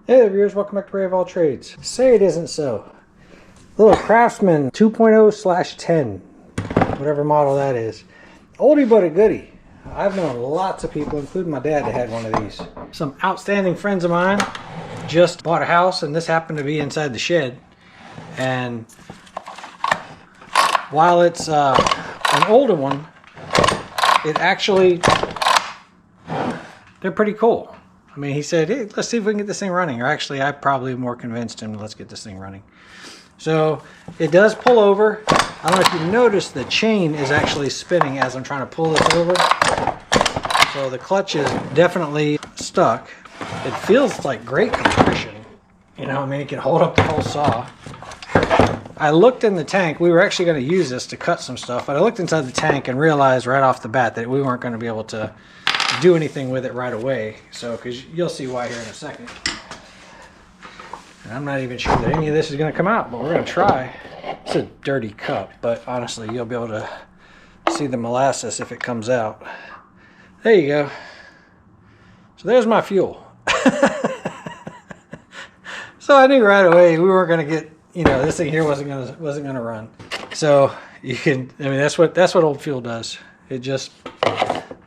Hey there viewers, welcome back to Ray of All Trades. Say it isn't so. Little Craftsman 2.0/10, whatever model that is. Oldie but a goodie. I've known lots of people, including my dad, that had one of these. Some outstanding friends of mine just bought a house, and this happened to be inside the shed. And while it's an older one, it actually, they're pretty cool. I mean, he said, hey, let's see if we can get this thing running. Or actually, I probably more convinced him, let's get this thing running. So it does pull over. I don't know if you noticed, the chain is actually spinning as I'm trying to pull this over. So the clutch is definitely stuck. It feels like great compression. You know, I mean, it can hold up the whole saw. I looked in the tank. We were actually going to use this to cut some stuff, but I looked inside the tank and realized right off the bat that we weren't going to be able to do anything with it right away. So, because you'll see why here in a second. And I'm not even sure that any of this is going to come out, but we're going to try. It's a dirty cup, but honestly, you'll be able to see the molasses if it comes out. There you go. So there's my fuel. So I knew right away we weren't going to get, you know, this thing here wasn't going to run. So you can, I mean, that's what old fuel does. It just,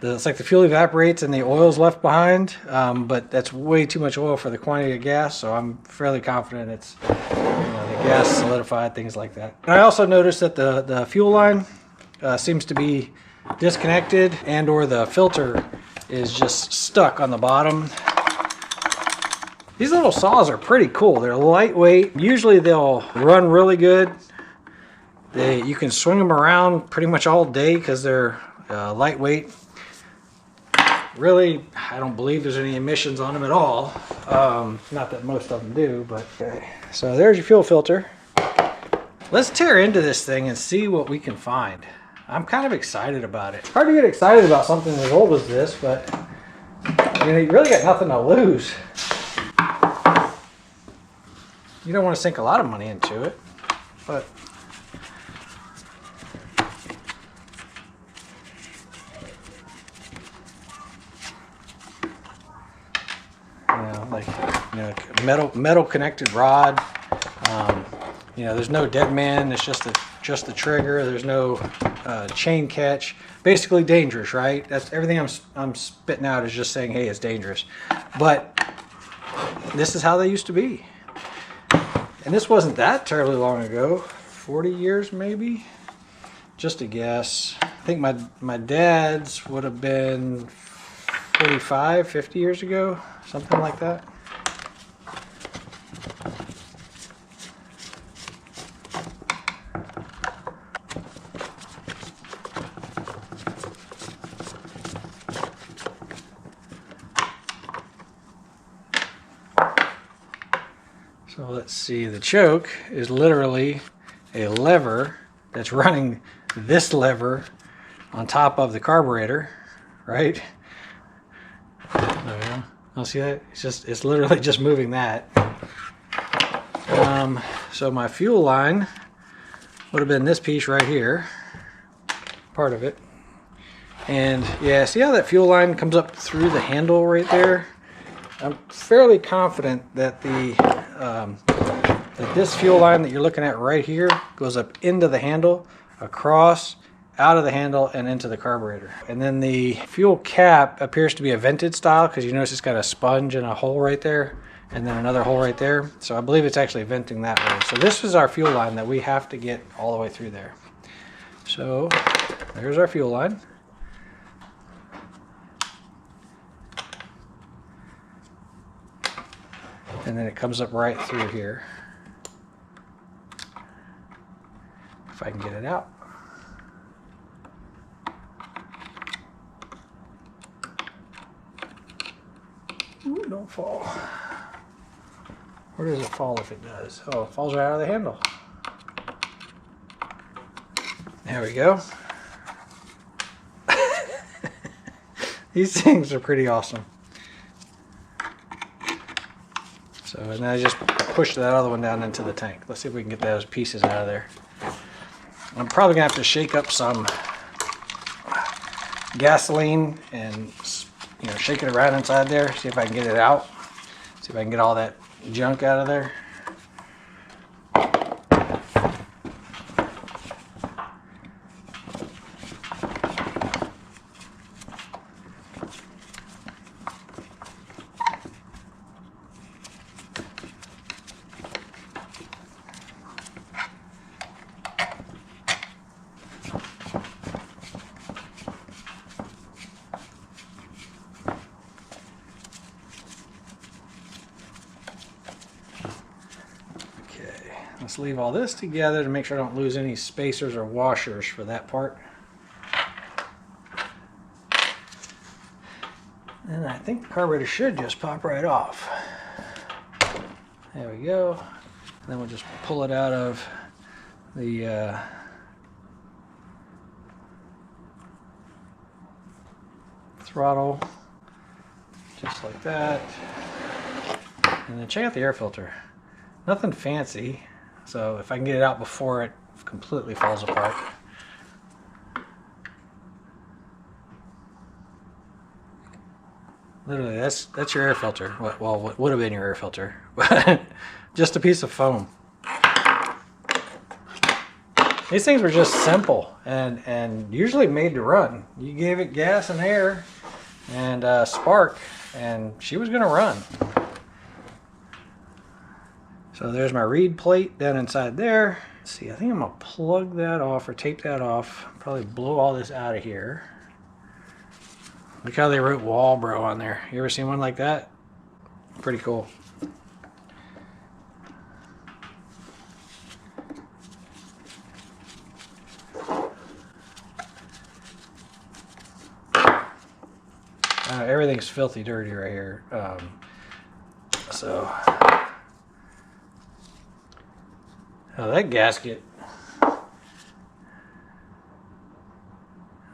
it's like the fuel evaporates and the oil's left behind, but that's way too much oil for the quantity of gas, so I'm fairly confident it's, you know, the gas solidified, things like that. And I also noticed that the fuel line seems to be disconnected, and or the filter is just stuck on the bottom. These little saws are pretty cool. They're lightweight. Usually they'll run really good. You can swing them around pretty much all day because they're lightweight. Really, I don't believe there's any emissions on them at all. Not that most of them do, but okay. So there's your fuel filter. Let's tear into this thing and see what we can find. I'm kind of excited about it. Hard to get excited about something as old as this, but you know, you really got nothing to lose. You don't want to sink a lot of money into it, but like, you know, metal connected rod. You know, there's no dead man. It's just the trigger. There's no chain catch. Basically dangerous, right? That's everything I'm spitting out is just saying, hey, it's dangerous. But this is how they used to be. And this wasn't that terribly long ago. 40 years maybe? Just a guess. I think my dad's would have been 45, 50 years ago. Something like that. So let's see, the choke is literally a lever that's running this lever on top of the carburetor, right? There we go. I'll see that? It's literally just moving that. So my fuel line would have been this piece right here, part of it. And yeah, see how that fuel line comes up through the handle right there? I'm fairly confident that that this fuel line that you're looking at right here goes up into the handle, across, out of the handle, and into the carburetor. And then the fuel cap appears to be a vented style because you notice it's got a sponge and a hole right there and then another hole right there. So I believe it's actually venting that way. So this is our fuel line that we have to get all the way through there. So there's our fuel line. And then it comes up right through here. If I can get it out. Ooh, don't fall. Where does it fall if it does? Oh, it falls right out of the handle. There we go. These things are pretty awesome. So, and then I just push that other one down into the tank. Let's see if we can get those pieces out of there. I'm probably gonna have to shake up some gasoline and, you know, shake it around inside there, see if I can get it out. See if I can get all that junk out of there. Let's leave all this together to make sure I don't lose any spacers or washers for that part. And I think the carburetor should just pop right off. There we go. And then we'll just pull it out of the throttle, just like that. And then check out the air filter. Nothing fancy. So if I can get it out before it completely falls apart. Literally, that's your air filter. Well, what would have been your air filter. Just a piece of foam. These things were just simple and usually made to run. You gave it gas and air and spark, and she was going to run. So there's my reed plate down inside there. Let's see, I think I'm gonna plug that off or tape that off. Probably blow all this out of here. Look how they wrote Walbro on there. You ever seen one like that? Pretty cool. Everything's filthy dirty right here. Oh, that gasket.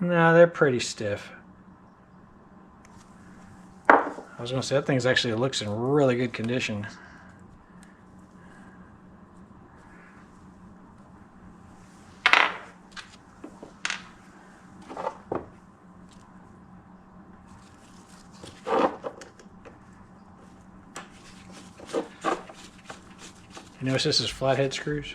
No, they're pretty stiff. I was going to say, that thing's actually looks in really good condition. You notice this is flathead screws?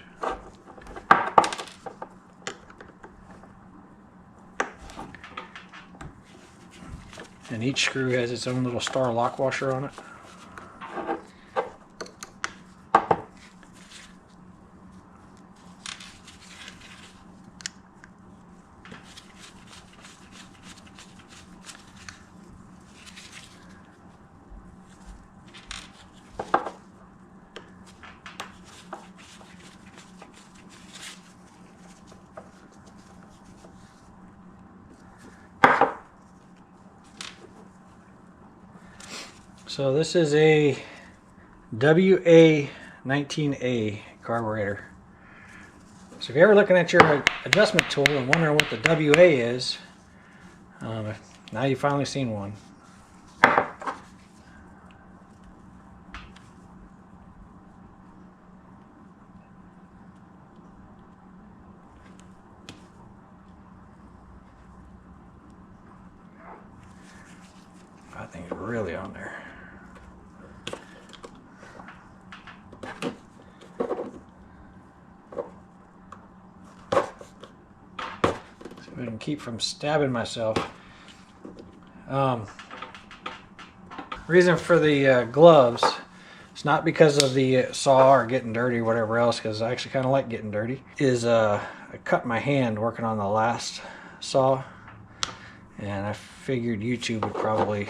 And each screw has its own little star lock washer on it. So this is a WA19A carburetor. So if you're ever looking at your adjustment tool and wondering what the WA is, now you've finally seen one. I think it's really on there. I can keep from stabbing myself. Reason for the gloves, it's not because of the saw or getting dirty or whatever else, because I actually kind of like getting dirty, is I cut my hand working on the last saw, and I figured YouTube would probably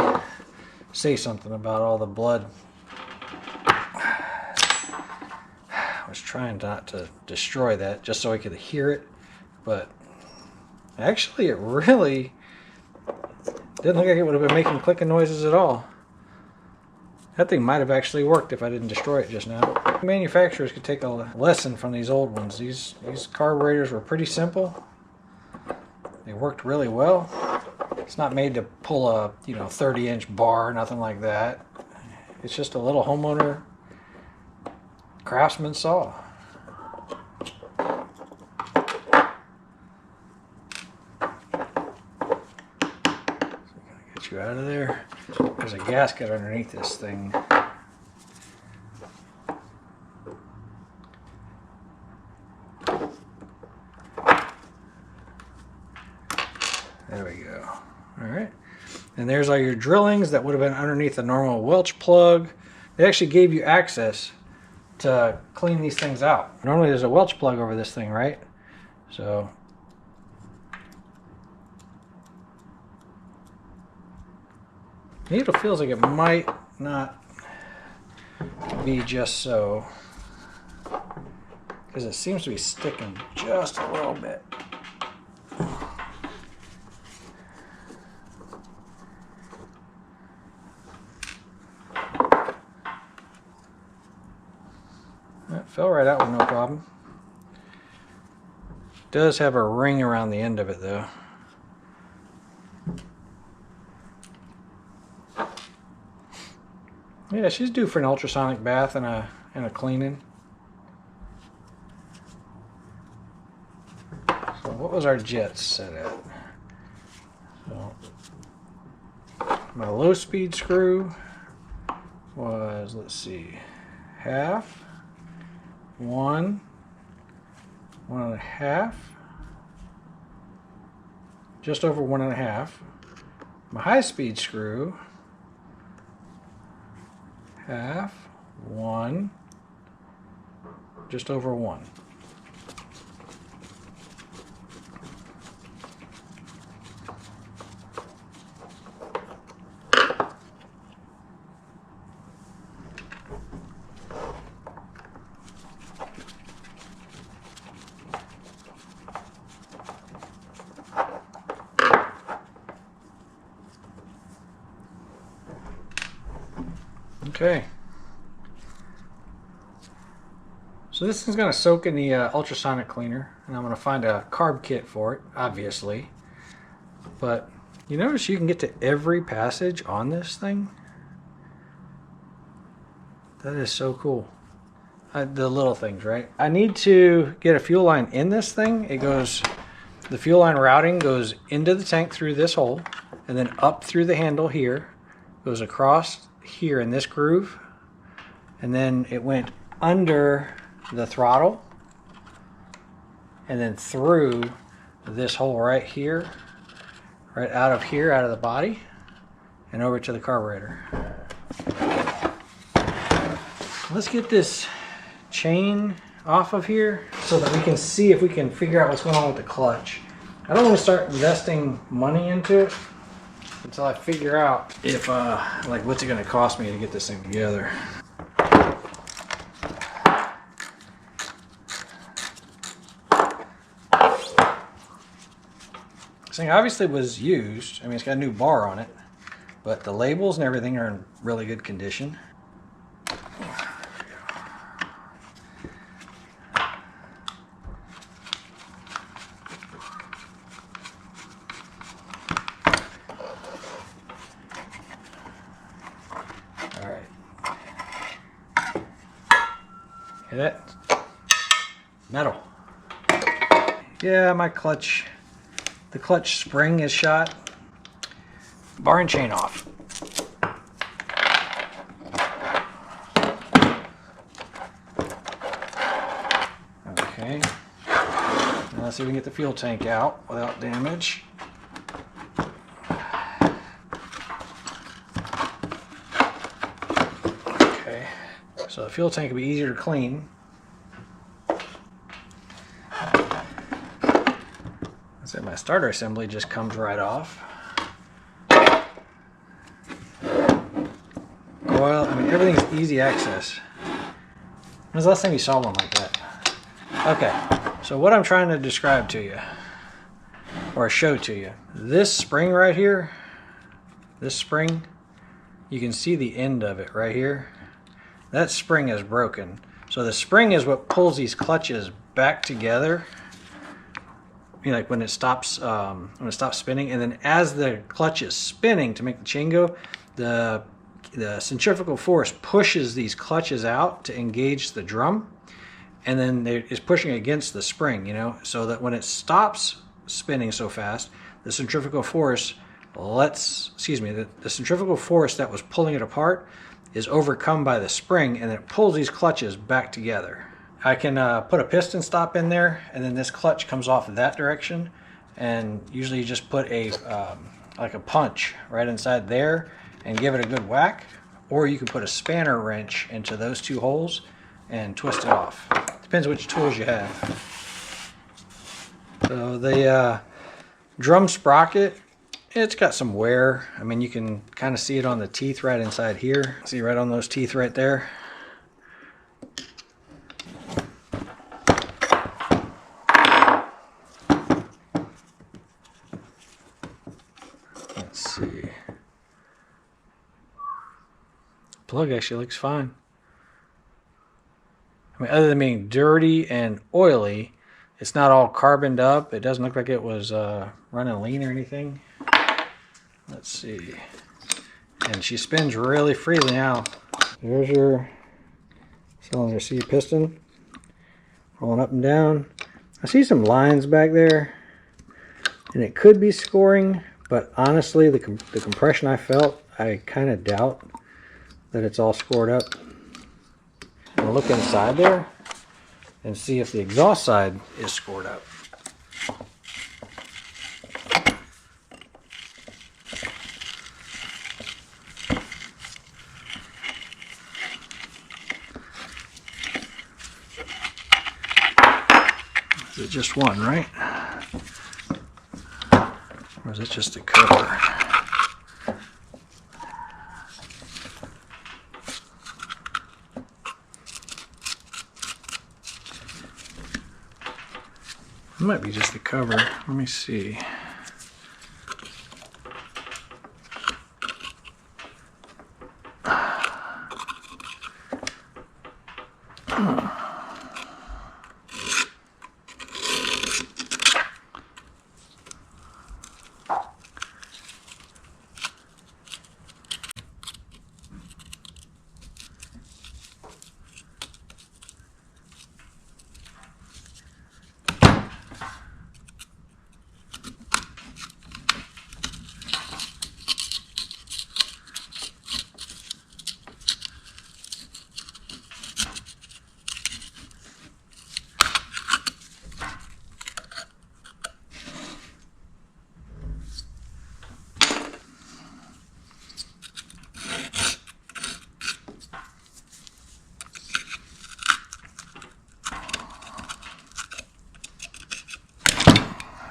say something about all the blood. I was trying not to destroy that just so I could hear it, but actually, it really didn't look like it would have been making clicking noises at all. That thing might have actually worked if I didn't destroy it just now. Manufacturers could take a lesson from these old ones. These carburetors were pretty simple. They worked really well. It's not made to pull a 30-inch bar, nothing like that. It's just a little homeowner Craftsman saw. You out of there. There's a gasket underneath this thing. And there's all your drillings that would have been underneath a normal Welch plug. They actually gave you access to clean these things out. Normally there's a Welch plug over this thing, right? So needle feels like it might not be just so, because it seems to be sticking just a little bit. That fell right out with no problem. Does have a ring around the end of it though. Yeah, she's due for an ultrasonic bath and a cleaning. So what was our jets set at? So my low speed screw was, let's see, half, 1, 1.5, just over 1.5. My high speed screw, half, 1, just over 1. Okay, so this is going to soak in the ultrasonic cleaner, and I'm going to find a carb kit for it, obviously. But you notice you can get to every passage on this thing? That is so cool. The little things, right? I need to get a fuel line in this thing. It goes, the fuel line routing goes into the tank through this hole, and then up through the handle here, goes across here in this groove, and then it went under the throttle and then through this hole right here, right out of here, out of the body, and over to the carburetor. Let's get this chain off of here so that we can see if we can figure out what's going on with the clutch. I don't want to start investing money into it until I figure out if like what's it going to cost me to get this thing together. This thing obviously was used. I mean, it's got a new bar on it, but the labels and everything are in really good condition. Hear that? Metal. Yeah, my clutch, the clutch spring is shot. Bar and chain off. Okay. Now let's see if we can get the fuel tank out without damage. So the fuel tank will be easier to clean. So my starter assembly just comes right off. Coil, I mean, everything's easy access. When's the last time you saw one like that? Okay, so what I'm trying to describe to you, or show to you, this spring right here, this spring, you can see the end of it right here. That spring is broken. So the spring is what pulls these clutches back together. You know, like when it stops spinning, and then as the clutch is spinning to make the chain go, the centrifugal force pushes these clutches out to engage the drum, and then it's pushing against the spring, you know, so that when it stops spinning so fast, the centrifugal force the centrifugal force that was pulling it apart is overcome by the spring, and it pulls these clutches back together. I can put a piston stop in there, and then this clutch comes off that direction, and usually you just put a like a punch right inside there and give it a good whack, or you can put a spanner wrench into those two holes and twist it off. Depends which tools you have. So the drum sprocket, it's got some wear. I mean, you can kind of see it on the teeth right inside here. See right on those teeth right there. Let's see. Plug actually looks fine. I mean, other than being dirty and oily, it's not all carboned up. It doesn't look like it was running lean or anything. Let's see. And she spins really freely now. There's your cylinder. See your piston rolling up and down. I see some lines back there, and it could be scoring, but honestly, the compression I felt, I kind of doubt that it's all scored up. I'll look inside there and see if the exhaust side is scored up. Is it just one, right? Or is it just a cover? It might be just the cover. Let me see.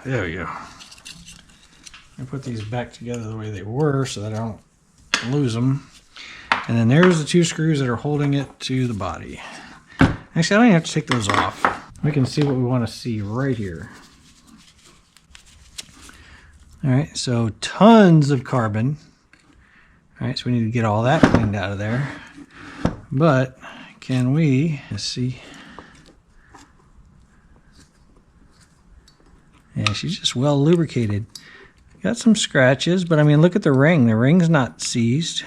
There we go. I put these back together the way they were so that I don't lose them. And then there's the two screws that are holding it to the body. Actually, I don't even have to take those off. We can see what we want to see right here. All right, so tons of carbon. All right, so we need to get all that cleaned out of there. But can we, let's see. Yeah, she's just well lubricated. Got some scratches, but I mean, look at the ring. The ring's not seized.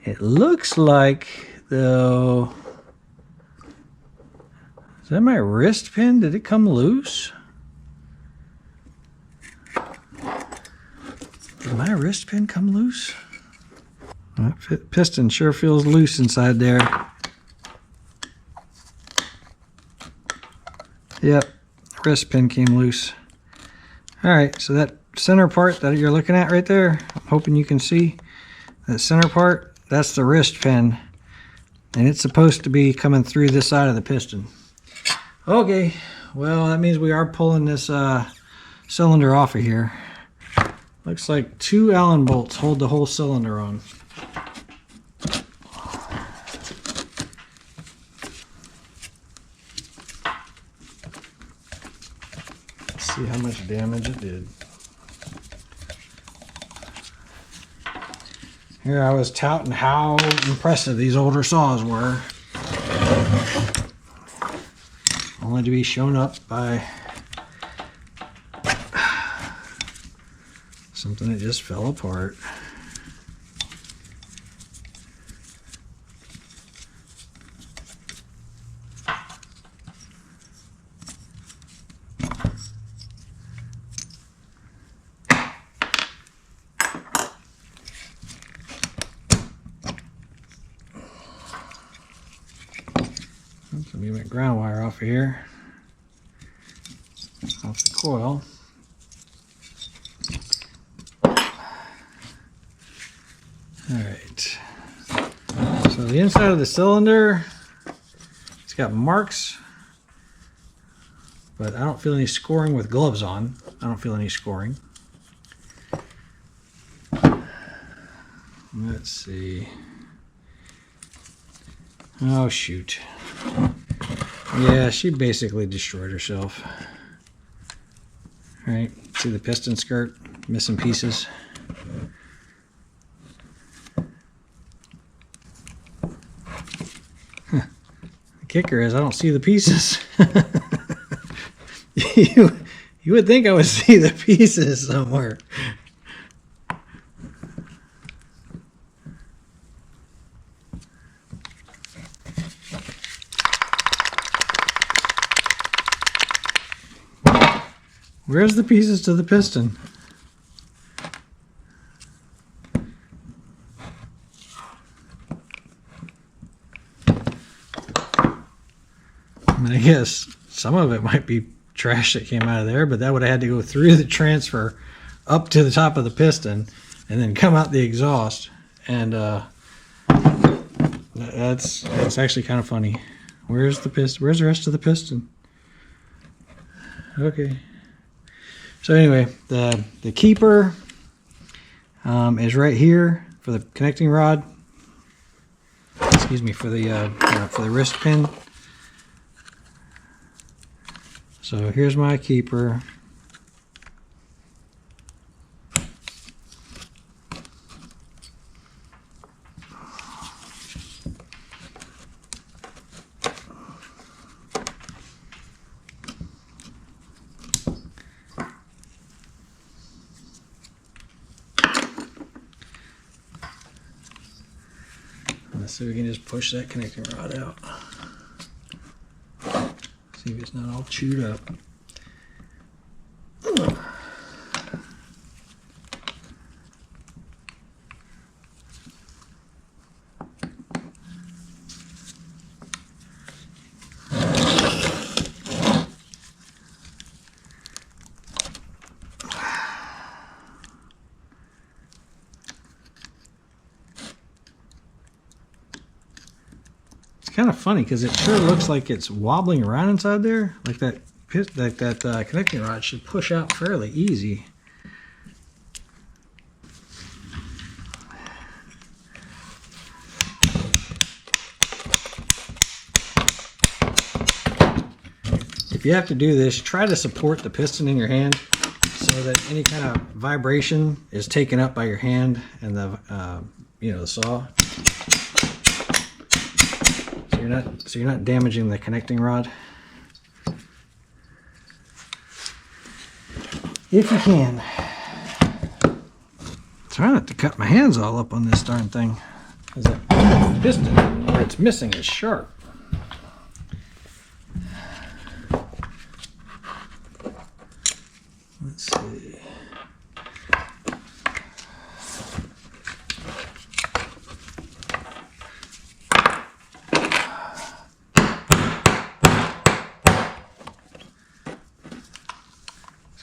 It looks like, though, is that my wrist pin? Did it come loose? Did my wrist pin come loose? That piston sure feels loose inside there. Yep. Wrist pin came loose. All right, so that center part that you're looking at right there, I'm hoping you can see that center part, that's the wrist pin, and it's supposed to be coming through this side of the piston. Okay, well, that means we are pulling this cylinder off of here. Looks like 2 Allen bolts hold the whole cylinder on. See how much damage it did. Here I was touting how impressive these older saws were, only to be shown up by something that just fell apart. Let me get my ground wire off of here, off the coil. the inside of the cylinder, it's got marks, but I don't feel any scoring with gloves on. I don't feel any scoring. Let's see. Oh, shoot. Yeah, she basically destroyed herself. All right, see the piston skirt, missing pieces. The kicker is I don't see the pieces. You would think I would see the pieces somewhere. Where's the pieces to the piston? I mean, I guess some of it might be trash that came out of there, but that would have had to go through the transfer up to the top of the piston and then come out the exhaust. And that's actually kind of funny. Where's the piston? Where's the rest of the piston? Okay. So anyway, the keeper is right here for the connecting rod. Excuse me, for the wrist pin. So here's my keeper. So we can just push that connecting rod out. See if it's not all chewed up. Kind of funny because it sure looks like it's wobbling around inside there. Like that connecting rod should push out fairly easy. If you have to do this, try to support the piston in your hand so that any kind of vibration is taken up by your hand and the the saw. So you're not damaging the connecting rod. If you can. Try not to cut my hands all up on this darn thing. Because that piston where it's missing is sharp. Let's see.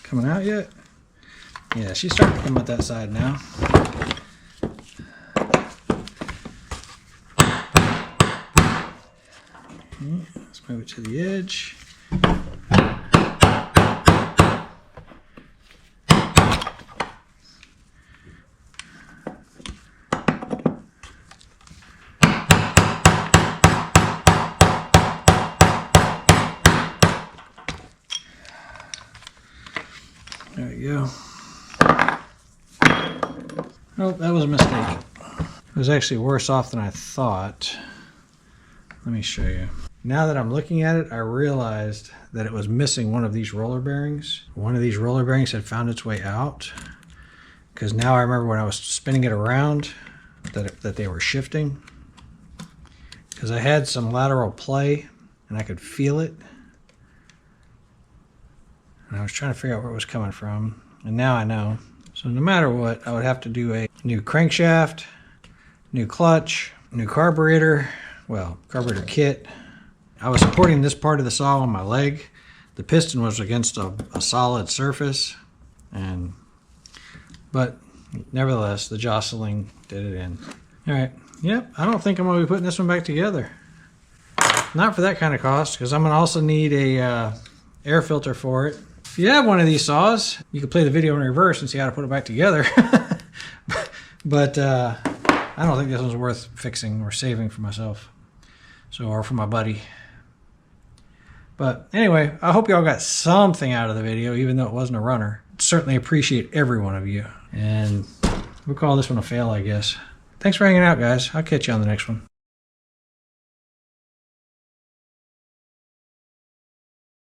Coming out yet? Yeah, she's starting to come out that side now. Let's move it to the edge. There we go. Oh, that was a mistake. It was actually worse off than I thought. Let me show you. Now that I'm looking at it, I realized that it was missing one of these roller bearings. One of these roller bearings had found its way out. Because now I remember when I was spinning it around that they were shifting. Because I had some lateral play and I could feel it. And I was trying to figure out where it was coming from. And now I know. So no matter what, I would have to do a new crankshaft, new clutch, new carburetor, well, carburetor kit. I was supporting this part of the saw on my leg. The piston was against a solid surface. But nevertheless, the jostling did it in. All right, Yep, I don't think I'm going to be putting this one back together. Not for that kind of cost, because I'm going to also need a air filter for it. If you have one of these saws, you can play the video in reverse and see how to put it back together. But I don't think this one's worth fixing or saving for myself. So, or for my buddy. But anyway, I hope y'all got something out of the video, even though it wasn't a runner. Certainly appreciate every one of you. And we'll call this one a fail, I guess. Thanks for hanging out, guys. I'll catch you on the next one.